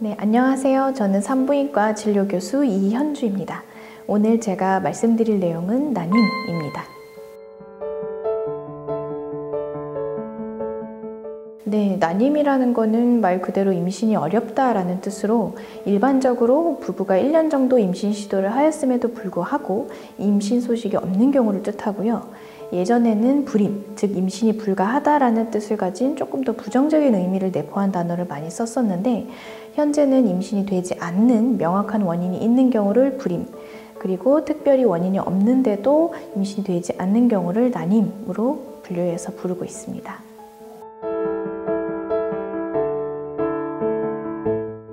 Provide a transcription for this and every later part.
네, 안녕하세요. 저는 산부인과 진료교수 이현주입니다. 오늘 제가 말씀드릴 내용은 난임입니다. 네, 난임이라는 거는 말 그대로 임신이 어렵다라는 뜻으로 일반적으로 부부가 1년 정도 임신 시도를 하였음에도 불구하고 임신 소식이 없는 경우를 뜻하고요. 예전에는 불임, 즉 임신이 불가하다라는 뜻을 가진 조금 더 부정적인 의미를 내포한 단어를 많이 썼었는데 현재는 임신이 되지 않는 명확한 원인이 있는 경우를 불임, 그리고 특별히 원인이 없는데도 임신이 되지 않는 경우를 난임으로 분류해서 부르고 있습니다.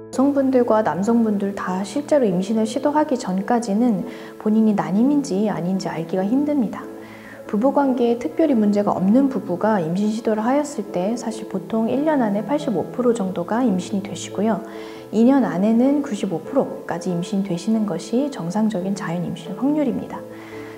여성분들과 남성분들 다 실제로 임신을 시도하기 전까지는 본인이 난임인지 아닌지 알기가 힘듭니다. 부부관계에 특별히 문제가 없는 부부가 임신 시도를 하였을 때 사실 보통 1년 안에 85% 정도가 임신이 되시고요. 2년 안에는 95%까지 임신이 되시는 것이 정상적인 자연 임신 확률입니다.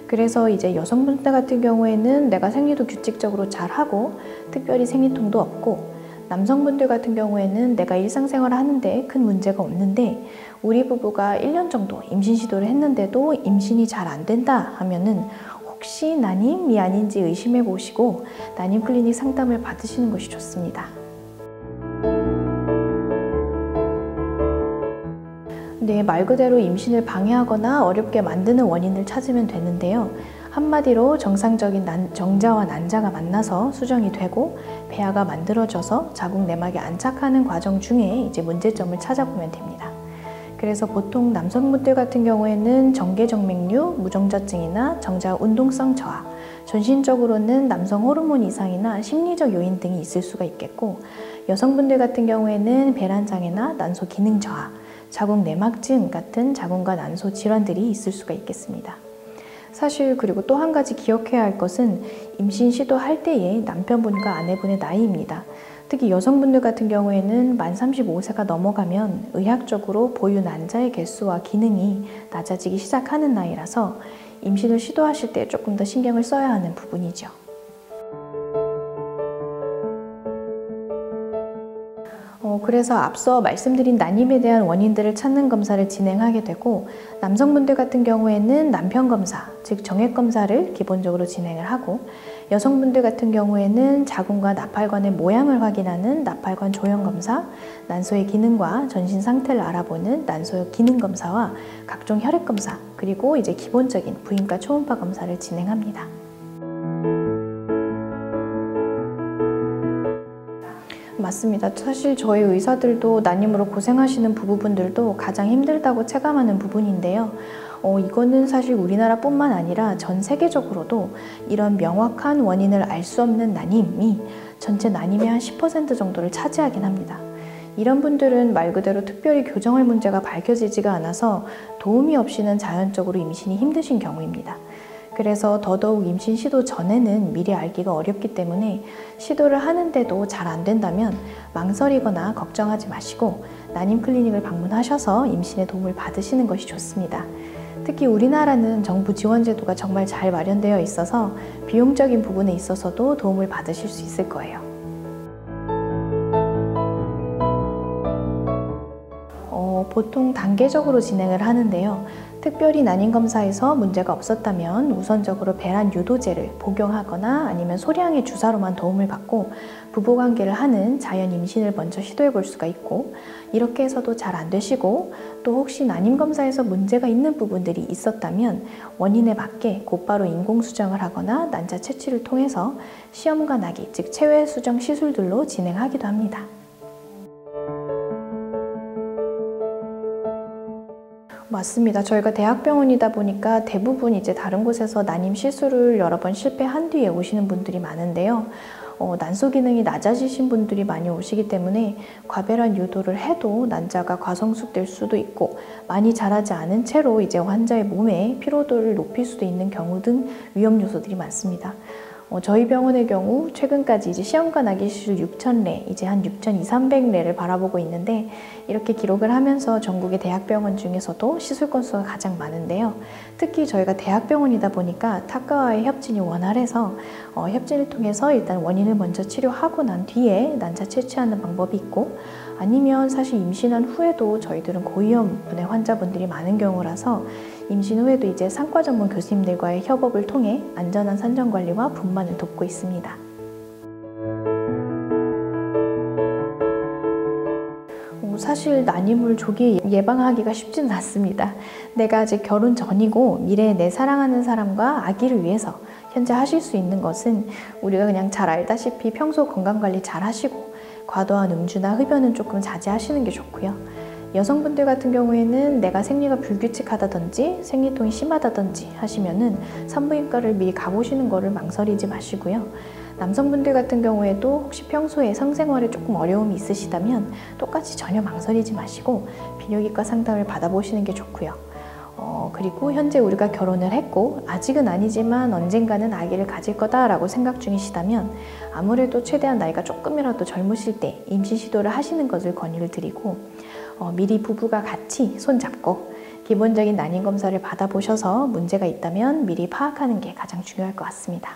그래서 이제 여성분들 같은 경우에는 내가 생리도 규칙적으로 잘하고 특별히 생리통도 없고, 남성분들 같은 경우에는 내가 일상생활을 하는데 큰 문제가 없는데 우리 부부가 1년 정도 임신 시도를 했는데도 임신이 잘 안 된다 하면은 혹시 난임이 아닌지 의심해 보시고 난임 클리닉 상담을 받으시는 것이 좋습니다. 네, 말 그대로 임신을 방해하거나 어렵게 만드는 원인을 찾으면 되는데요. 한마디로 정상적인 정자와 난자가 만나서 수정이 되고 배아가 만들어져서 자궁 내막에 안착하는 과정 중에 이제 문제점을 찾아보면 됩니다. 그래서 보통 남성분들 같은 경우에는 정계정맥류, 무정자증이나 정자 운동성 저하, 전신적으로는 남성 호르몬 이상이나 심리적 요인 등이 있을 수가 있겠고, 여성분들 같은 경우에는 배란장애나 난소 기능 저하, 자궁 내막증 같은 자궁과 난소 질환들이 있을 수가 있겠습니다. 사실 그리고 또 한 가지 기억해야 할 것은 임신 시도할 때의 남편분과 아내분의 나이입니다. 특히 여성분들 같은 경우에는 만 35세가 넘어가면 의학적으로 보유 난자의 개수와 기능이 낮아지기 시작하는 나이라서 임신을 시도하실 때 조금 더 신경을 써야 하는 부분이죠. 그래서 앞서 말씀드린 난임에 대한 원인들을 찾는 검사를 진행하게 되고, 남성분들 같은 경우에는 남편 검사, 즉 정액 검사를 기본적으로 진행을 하고, 여성분들 같은 경우에는 자궁과 나팔관의 모양을 확인하는 나팔관 조형 검사, 난소의 기능과 전신 상태를 알아보는 난소 기능 검사와 각종 혈액 검사, 그리고 이제 기본적인 부인과 초음파 검사를 진행합니다. 맞습니다. 사실 저희 의사들도 난임으로 고생하시는 부부분들도 가장 힘들다고 체감하는 부분인데요. 이거는 사실 우리나라뿐만 아니라 전 세계적으로도 이런 명확한 원인을 알 수 없는 난임이 전체 난임의 한 10% 정도를 차지하긴 합니다. 이런 분들은 말 그대로 특별히 교정할 문제가 밝혀지지가 않아서 도움이 없이는 자연적으로 임신이 힘드신 경우입니다. 그래서 더더욱 임신 시도 전에는 미리 알기가 어렵기 때문에 시도를 하는데도 잘 안 된다면 망설이거나 걱정하지 마시고 난임 클리닉을 방문하셔서 임신에 도움을 받으시는 것이 좋습니다. 특히 우리나라는 정부 지원 제도가 정말 잘 마련되어 있어서 비용적인 부분에 있어서도 도움을 받으실 수 있을 거예요. 보통 단계적으로 진행을 하는데요. 특별히 난임 검사에서 문제가 없었다면 우선적으로 배란 유도제를 복용하거나 아니면 소량의 주사로만 도움을 받고 부부관계를 하는 자연 임신을 먼저 시도해 볼 수가 있고, 이렇게 해서도 잘 안 되시고 또 혹시 난임 검사에서 문제가 있는 부분들이 있었다면 원인에 맞게 곧바로 인공수정을 하거나 난자 채취를 통해서 시험관 하기, 즉 체외 수정 시술들로 진행하기도 합니다. 맞습니다. 저희가 대학병원이다 보니까 대부분 이제 다른 곳에서 난임 시술을 여러 번 실패한 뒤에 오시는 분들이 많은데요. 난소 기능이 낮아지신 분들이 많이 오시기 때문에 과배란 유도를 해도 난자가 과성숙될 수도 있고, 많이 자라지 않은 채로 이제 환자의 몸에 피로도를 높일 수도 있는 경우 등 위험 요소들이 많습니다. 저희 병원의 경우 최근까지 이제 시험관 아기 시술 6,000례, 이제 한 6,200~300례를 바라보고 있는데 이렇게 기록을 하면서 전국의 대학병원 중에서도 시술 건수가 가장 많은데요. 특히 저희가 대학병원이다 보니까 타과와의 협진이 원활해서 협진을 통해서 일단 원인을 먼저 치료하고 난 뒤에 난자 채취하는 방법이 있고, 아니면 사실 임신한 후에도 저희들은 고위험군의 환자분들이 많은 경우라서 임신 후에도 이제 산과 전문 교수님들과의 협업을 통해 안전한 산전 관리와 분만을 돕고 있습니다. 사실 난임을 조기에 예방하기가 쉽지는 않습니다. 내가 아직 결혼 전이고 미래에 내 사랑하는 사람과 아기를 위해서 현재 하실 수 있는 것은 우리가 그냥 잘 알다시피 평소 건강관리 잘 하시고 과도한 음주나 흡연은 조금 자제하시는 게 좋고요. 여성분들 같은 경우에는 내가 생리가 불규칙하다든지 생리통이 심하다든지 하시면은 산부인과를 미리 가보시는 거를 망설이지 마시고요. 남성분들 같은 경우에도 혹시 평소에 성생활에 조금 어려움이 있으시다면 똑같이 전혀 망설이지 마시고 비뇨기과 상담을 받아보시는 게 좋고요. 그리고 현재 우리가 결혼을 했고 아직은 아니지만 언젠가는 아기를 가질 거다라고 생각 중이시다면 아무래도 최대한 나이가 조금이라도 젊으실 때 임신 시도를 하시는 것을 권유를 드리고, 미리 부부가 같이 손잡고 기본적인 난임 검사를 받아보셔서 문제가 있다면 미리 파악하는 게 가장 중요할 것 같습니다.